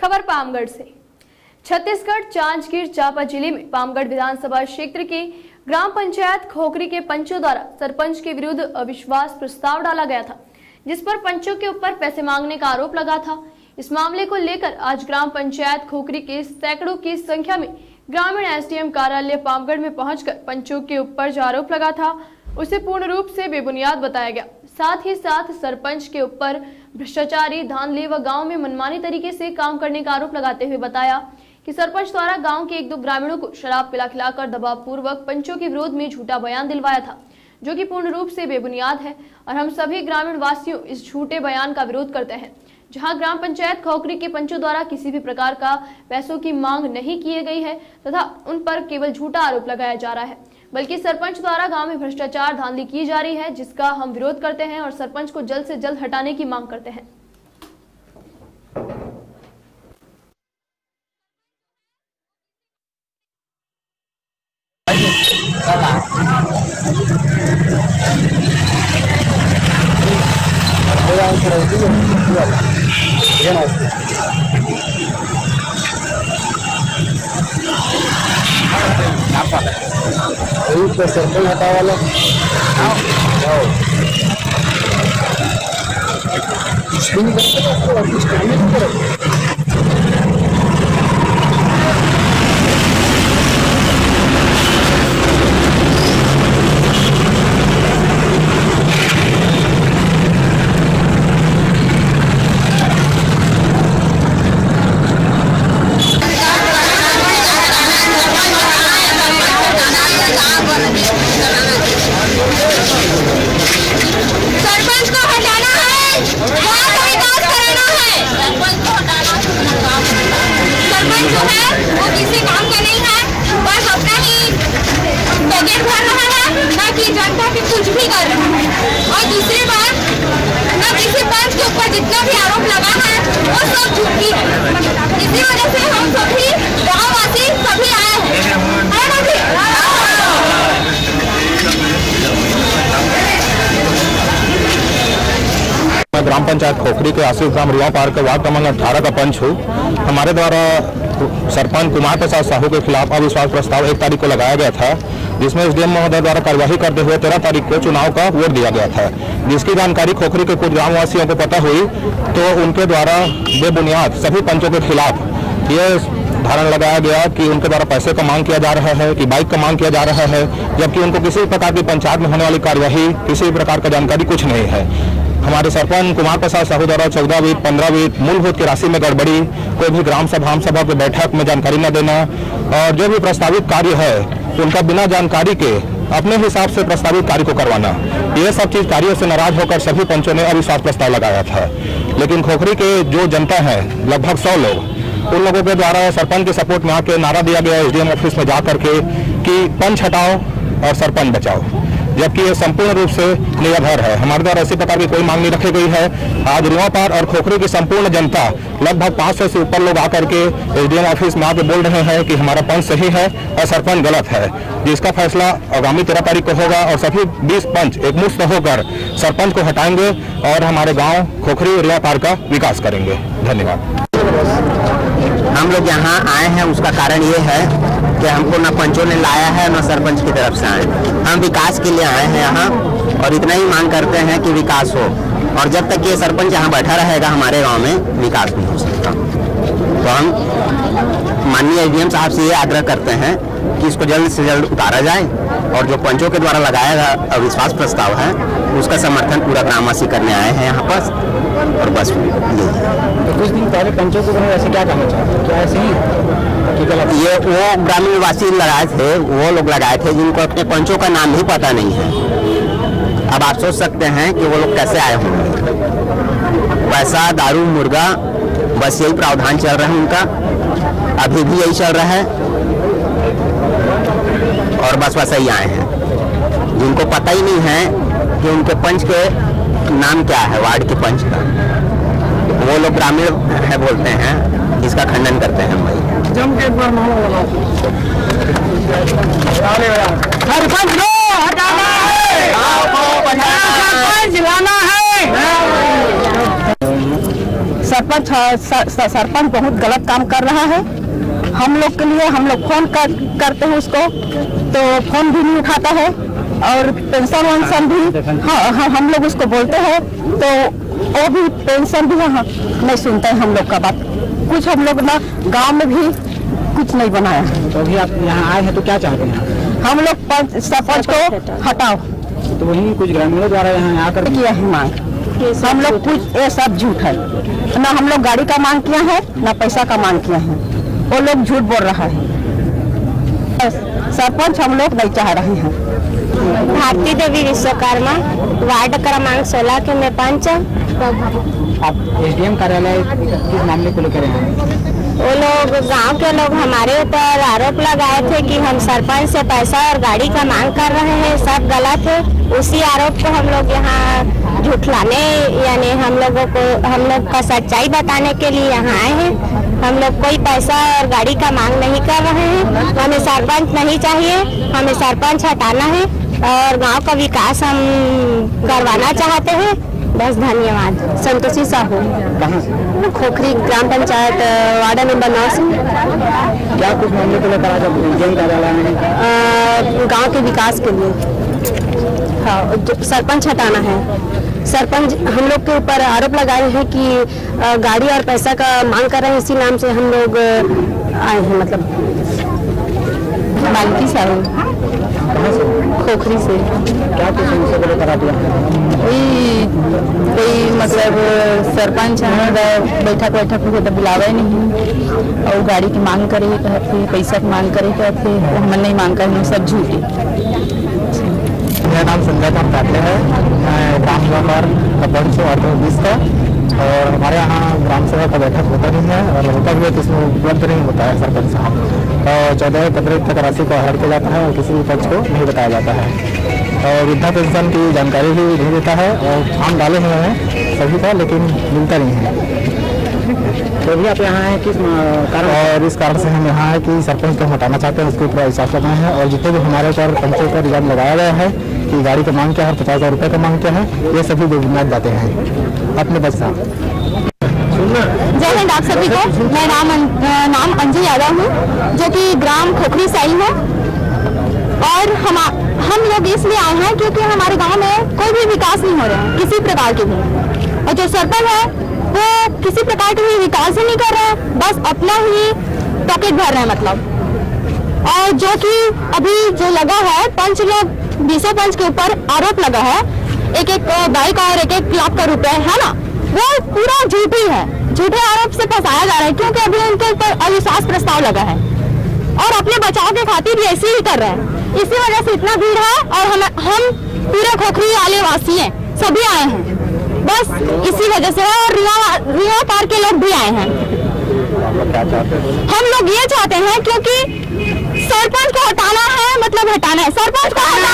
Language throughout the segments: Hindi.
खबर पामगढ़ से। छत्तीसगढ़ जांजगीर चांपा जिले में पामगढ़ विधानसभा क्षेत्र के ग्राम पंचायत खोखरी के पंचों द्वारा सरपंच के विरुद्ध अविश्वास प्रस्ताव डाला गया था, जिस पर पंचों के ऊपर पैसे मांगने का आरोप लगा था। इस मामले को लेकर आज ग्राम पंचायत खोखरी के सैकड़ों की संख्या में ग्रामीण एसडीएम कार्यालय पामगढ़ में पहुंचकर पंचों के ऊपर जो आरोप लगा था उसे पूर्ण रूप से बेबुनियाद बताया गया। साथ ही साथ सरपंच के ऊपर भ्रष्टाचारी, धांधली व गांव में मनमानी तरीके से काम करने का आरोप लगाते हुए बताया कि सरपंच द्वारा गांव के 1-2 ग्रामीणों को शराब पिलाकर दबाव पूर्वक पंचों के विरोध में झूठा बयान दिलवाया था, जो कि पूर्ण रूप से बेबुनियाद है और हम सभी ग्रामीण वासियों इस झूठे बयान का विरोध करते हैं। जहां ग्राम पंचायत खोखरी के पंचों द्वारा किसी भी प्रकार का पैसों की मांग नहीं की गई है तथा उन पर केवल झूठा आरोप लगाया जा रहा है, बल्कि सरपंच द्वारा गांव में भ्रष्टाचार, धांधली की जा रही है, जिसका हम विरोध करते हैं और सरपंच को जल्द से जल्द हटाने की मांग करते हैं। सर्कल हटा वाला जितना भी आरोप लगा है वो सब झूठी है। इसी वजह से हम सभी गाँववासी सभी आए मैं ग्राम पंचायत खोखरी के आशीष ग्राम रुआ पार्क के वार्ड क्रमांक 18 का पंच हूँ। हमारे द्वारा सरपंच कुमार प्रसाद साहू के खिलाफ अविश्वास प्रस्ताव 1 तारीख को लगाया गया था, जिसमें एसडीएम महोदय द्वारा कार्यवाही करते हुए 13 तारीख को चुनाव का वोट दिया गया था। जिसकी जानकारी खोखरी के कुछ ग्रामवासियों को पता हुई तो उनके द्वारा बेबुनियाद सभी पंचों के खिलाफ ये धारणा लगाया गया कि उनके द्वारा पैसे का मांग किया जा रहा है, कि बाइक का मांग किया जा रहा है, जबकि उनको किसी प्रकार की पंचायत में होने वाली कार्यवाही किसी प्रकार का जानकारी कुछ नहीं है। हमारे सरपंच कुमार प्रसाद साहू द्वारा 14 वीत 15 वीत मूलभूत की राशि में गड़बड़ी, कोई भी ग्राम सभा के बैठक में जानकारी न देना और जो भी प्रस्तावित कार्य है उनका बिना जानकारी के अपने हिसाब से प्रस्तावित कार्य को करवाना, ये सब चीज कार्यों से नाराज होकर सभी पंचों ने अविश्वास प्रस्ताव लगाया था। लेकिन खोखरी के जो जनता है लगभग 100 लोग, उन लोगों के द्वारा सरपंच के सपोर्ट में आके नारा दिया गया एसडीएम ऑफिस में जा करके कि पंच हटाओ और सरपंच बचाओ, जबकि ये संपूर्ण रूप से निराधार है। हमारे द्वारा ऐसी प्रकार की कोई मांग नहीं रखी गई है। आज रुआपार और खोखरी की संपूर्ण जनता लगभग 500 से ऊपर लोग आकर के एसडीएम ऑफिस में आके बोल रहे हैं कि हमारा पंच सही है और सरपंच गलत है, जिसका फैसला आगामी 13 तारीख को होगा और सभी 20 पंच एकमुश्त होकर सरपंच को हटाएंगे और हमारे गाँव खोखरी रुआपार का विकास करेंगे। धन्यवाद। हम लोग यहाँ आए हैं, उसका कारण ये है कि हमको न पंचों ने लाया है न सरपंच की तरफ से आए। हम विकास के लिए आए हैं यहाँ और इतना ही मांग करते हैं कि विकास हो, और जब तक ये सरपंच यहाँ बैठा रहेगा हमारे गांव में विकास नहीं हो सकता। तो हम माननीय एसडीएम साहब से ये आग्रह करते हैं कि इसको जल्द से जल्द उतारा जाए और जो पंचों के द्वारा लगाया गया अविश्वास प्रस्ताव है उसका समर्थन पूरा ग्रामवासी करने आए हैं यहाँ पर। और बस तो कुछ दिन पहले पंचों को ऐसे क्या कहना चाहते हैं, क्या ऐसे ही ये वो ग्रामीण वासी लगाए थे, वो लोग लगाए थे जिनको अपने पंचों का नाम भी पता नहीं है। अब आप सोच सकते हैं कि वो लोग कैसे आए होंगे। पैसा, दारू, मुर्गा, बस यही प्रावधान चल रहा है उनका, अभी भी यही चल रहा है और बस वैसे ही आए हैं। जिनको पता ही नहीं है कि उनके पंच के नाम क्या है, वार्ड के पंच का, वो लोग ग्रामीण है बोलते हैं, इसका खंडन करते हैं। भाई जम के सरपंच को हटाना है, सरपंच लाना है। सरपंच बहुत गलत काम कर रहा है। हम लोग के लिए हम लोग फोन करते हैं उसको तो फोन भी नहीं उठाता है, और पेंशन वेंशन भी हाँ हम लोग उसको बोलते हैं तो वो भी पेंशन भी नहीं सुनते हैं हम लोग का बात। कुछ हम लोग ना गांव में भी कुछ नहीं बनाया। तो अभी आप यहाँ आए हैं तो क्या चाहते हैं? हम लोग सरपंच को हटाओ। तो वही कुछ ग्रामीणों द्वारा यहाँ आकर किया है मांग, हम लोग कुछ ये सब झूठ है ना। हम लोग गाड़ी का मांग किया है ना पैसा का मांग किया है, वो लोग झूठ बोल रहा है। सरपंच हम लोग नहीं चाह रहे हैं। भारती देवी विश्वकर्मा, वार्ड क्रमांक 16 के मैं पंच। आप SDM कार्यालय किस मामले को लेकर हैं? वो लोग गांव के लोग हमारे ऊपर आरोप लगाए थे कि हम सरपंच से पैसा और गाड़ी का मांग कर रहे हैं, सब गलत है। उसी आरोप को हम लोग यहाँ झुठलाने यानी हम लोग का सच्चाई बताने के लिए यहाँ आए हैं। हम लोग कोई पैसा और गाड़ी का मांग नहीं कर रहे हैं। हमें सरपंच नहीं चाहिए, हमें सरपंच हटाना है और गांव का विकास हम करवाना चाहते हैं। बस धन्यवाद। संतोषी साहू, कहाँ से? खोखरी ग्राम पंचायत वार्ड नंबर 9 से। क्या कुछ मामले को लेकर आज SDM कार्यालय में? गांव के विकास के लिए हाँ, सरपंच हटाना है। सरपंच हम लोग के ऊपर आरोप लगाए हैं कि गाड़ी और पैसा का मांग कर रहे हैं, इसी नाम से हम लोग आए हैं। मतलब बाल्टी साहू, खोखरी से। क्या कुछ समस्या को लेकर आप यहाँ? कोई मतलब सरपंच बैठक को तो बुलावे नहीं, और गाड़ी की मांग करे कहते, पैसा की मांग करे कहते, हम नहीं मांग कर, सब झूठे। मेरा नाम संजय काम पाटिल है, मैं ग्राम सभा का पंच हूँ 20 का, और हमारे यहाँ ग्राम सभा का बैठक होता नहीं है, और होता भी है तो इसमें उपलब्ध नहीं होता है सरपंच साहब। तो 14 फरवरी तक राशि को आहरण किया जाता है और किसी भी पक्ष को नहीं बताया जाता है, और वृद्धा पेंशन की जानकारी भी नहीं देता है, और फॉर्म डाले हुए हैं सभी का लेकिन मिलता नहीं है। तो अभी आप यहाँ हैं किस कारण? और इस कारण से हम यहाँ है कि सरपंच को हटाना चाहते हैं, उसके ऊपर विश्वास लगाए हैं, और जितने भी हमारे ऊपर पंचों पर इल्जाम लगाया गया है कि गाड़ी का मांग क्या है, 50,000 रुपये का मांग क्या है, ये सभी बेबुनियाद बातें हैं। अपने बस साहब। जय हिंद आप सभी को। मैं नाम अंजू यादव हूँ, जो कि ग्राम खोखरी से आई हूँ, और हम लोग इसलिए आए हैं क्योंकि हमारे गांव में कोई भी विकास नहीं हो रहा है किसी प्रकार के भी, और जो सरपंच है वो किसी प्रकार के भी विकास ही नहीं कर रहा है, बस अपना ही पॉकेट भर रहे हैं मतलब। और जो कि अभी जो लगा है पंच लोग 20 पंच के ऊपर आरोप लगा है, एक बाइक और एक लाख का रुपए है ना, वो पूरा झूठी है, झूठे आरोप से फंसाया जा रहा है, क्योंकि अभी उनके ऊपर अविश्वास प्रस्ताव लगा है और अपने बचाव के खातिर ऐसे ही कर रहे हैं। इसी वजह से इतना भीड़ है, और हम पूरे खोखरी वाले वासी हैं, सभी आए हैं, बस इसी वजह से। और रिया पार के लोग भी आए हैं। हम लोग ये चाहते हैं क्योंकि सरपंच को हटाना है, मतलब हटाना है, सरपंच को हटाना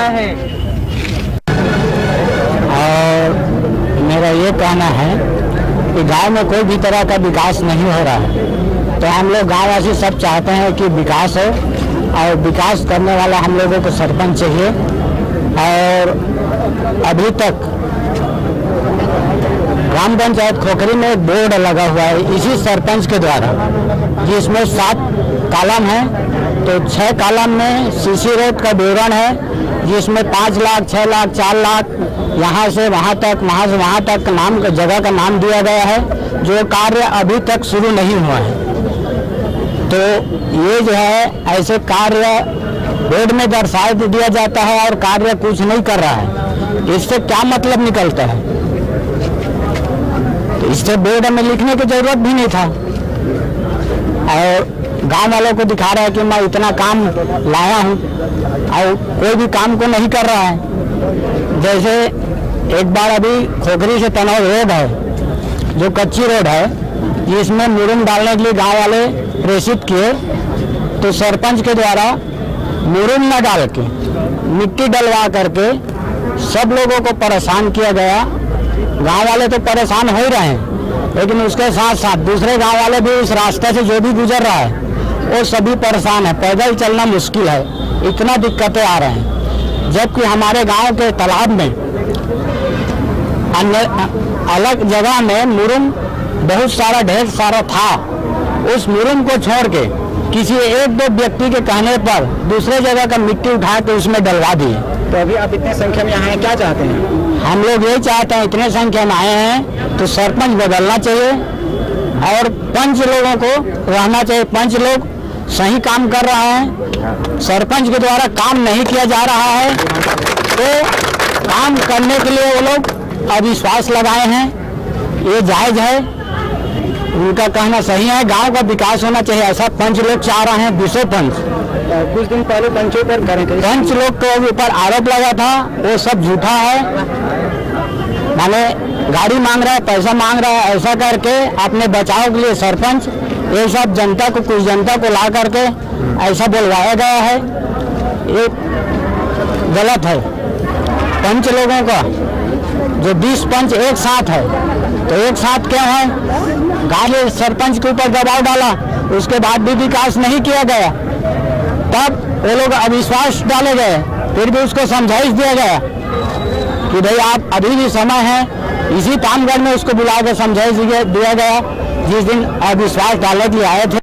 है। और मेरा ये कहना है कि गांव में कोई भी तरह का विकास नहीं हो रहा है, तो हम लोग गाँव वासी सब चाहते हैं कि विकास हो, और विकास करने वाला हम लोगों को सरपंच चाहिए। और अभी तक ग्राम पंचायत खोखरी में एक बोर्ड लगा हुआ है इसी सरपंच के द्वारा, जिसमें 7 कालम है, तो 6 कालम में सीसी रोड का विवरण है, जिसमें 5 लाख, 6 लाख, 4 लाख, यहाँ से वहाँ तक, वहाँ से वहाँ तक नाम जगह का नाम दिया गया है, जो कार्य अभी तक शुरू नहीं हुआ है। तो ये जो है ऐसे कार्य बोर्ड में दर्शा दिया जाता है और कार्य कुछ नहीं कर रहा है, इससे क्या मतलब निकलता है? तो इससे बोर्ड में लिखने की जरूरत भी नहीं था, और गांव वालों को दिखा रहा है कि मैं इतना काम लाया हूं, और कोई भी काम को नहीं कर रहा है। जैसे एक बार अभी खोखरी से तनौर रोड है, जो कच्ची रोड है, जिसमें मुरुम डालने के लिए गांव वाले प्रेषित किए, तो सरपंच के द्वारा मुरुम न डाल के मिट्टी डलवा करके सब लोगों को परेशान किया गया। गांव वाले तो परेशान हो ही रहे हैं, लेकिन उसके साथ साथ दूसरे गांव वाले भी उस रास्ते से जो भी गुजर रहा है वो सभी परेशान है, पैदल चलना मुश्किल है, इतना दिक्कतें आ रहे हैं। जबकि हमारे गांव के तालाब में अलग जगह में मुरुम बहुत सारा ढेर सारा था, उस मुरुम को छोड़ के किसी एक दो व्यक्ति के कहने पर दूसरे जगह का मिट्टी उठा के उसमें डलवा दिए। तो अभी आप इतने संख्या में आए हैं, क्या चाहते हैं? हम लोग यही चाहते हैं, इतने संख्या में आए हैं तो सरपंच बदलना चाहिए और पंच लोगों को रहना चाहिए। पंच लोग सही काम कर रहा है, सरपंच के द्वारा काम नहीं किया जा रहा है, तो काम करने के लिए वो लोग अविश्वास लगाए हैं, ये जायज है, उनका कहना सही है। गांव का विकास होना चाहिए, ऐसा पंच लोग चाह रहे हैं। 200 पंच कुछ दिन पहले पंचों पर पंच लोग के ऊपर आरोप लगा था, वो सब झूठा है। माने गाड़ी मांग रहा है, पैसा मांग रहा है, ऐसा करके अपने बचाव के लिए सरपंच ये सब जनता को, कुछ जनता को ला करके ऐसा बोलवाया गया है, ये गलत है। पंच लोगों का जो 20 पंच एक साथ है, तो एक साथ क्या है, गांव सरपंच के ऊपर दबाव डाला, उसके बाद भी विकास नहीं किया गया, तब वो लोग अविश्वास डाले गए, फिर भी उसको समझाइश दिया गया कि भाई आप अभी भी समय है। इसी पामगढ़ में उसको बुला के समझाइश दिया गया जिस दिन अविश्वास डालने के लिए आए थे।